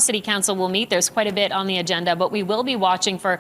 City Council will meet. There's quite a bit on the agenda, but we will be watching for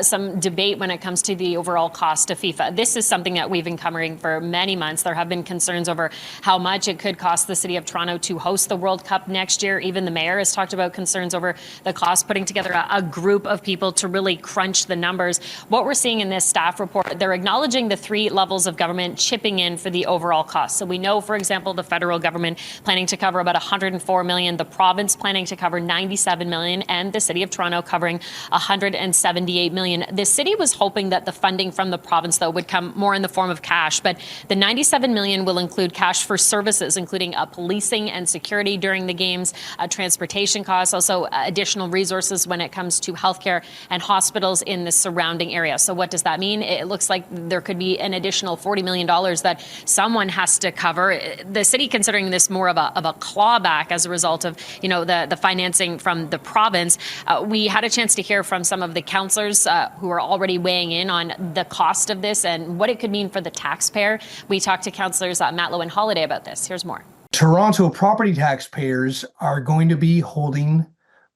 some debate when it comes to the overall cost of FIFA. This is something that we've been covering for many months. There have been concerns over how much it could cost the City of Toronto to host the World Cup next year. Even the mayor has talked about concerns over the cost, putting together a group of people to really crunch the numbers. What we're seeing in this staff report, they're acknowledging the three levels of government chipping in for the overall cost. So we know, for example, the federal government planning to cover about $104 million, the province planning to cover $97 million, and the City of Toronto covering $178 million. The city was hoping that the funding from the province, though, would come more in the form of cash, but the $97 million will include cash for services, including policing and security during the games, transportation costs, also additional resources when it comes to healthcare and hospitals in the surrounding area. So what does that mean? It looks like there could be an additional $40 million that someone has to cover. The city considering this more of a clawback as a result of, the financing from the province. We had a chance to hear from some of the councillors who are already weighing in on the cost of this and what it could mean for the taxpayer. We talked to councillors Matlow and Holiday about this. Here's more. Toronto property taxpayers are going to be holding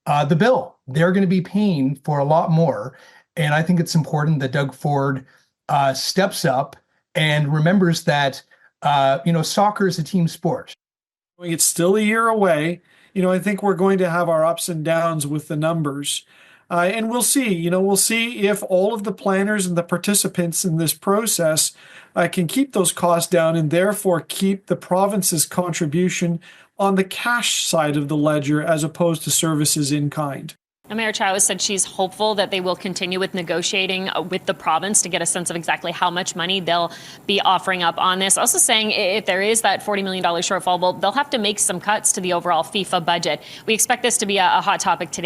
the bill. They're going to be paying for a lot more. And I think it's important that Doug Ford steps up and remembers that, soccer is a team sport. It's still a year away. I think we're going to have our ups and downs with the numbers. And we'll see, we'll see if all of the planners and the participants in this process can keep those costs down and therefore keep the province's contribution on the cash side of the ledger as opposed to services in kind. Mayor Chow has said she's hopeful that they will continue with negotiating with the province to get a sense of exactly how much money they'll be offering up on this. Also saying if there is that $40 million shortfall, they'll have to make some cuts to the overall FIFA budget. We expect this to be a hot topic today.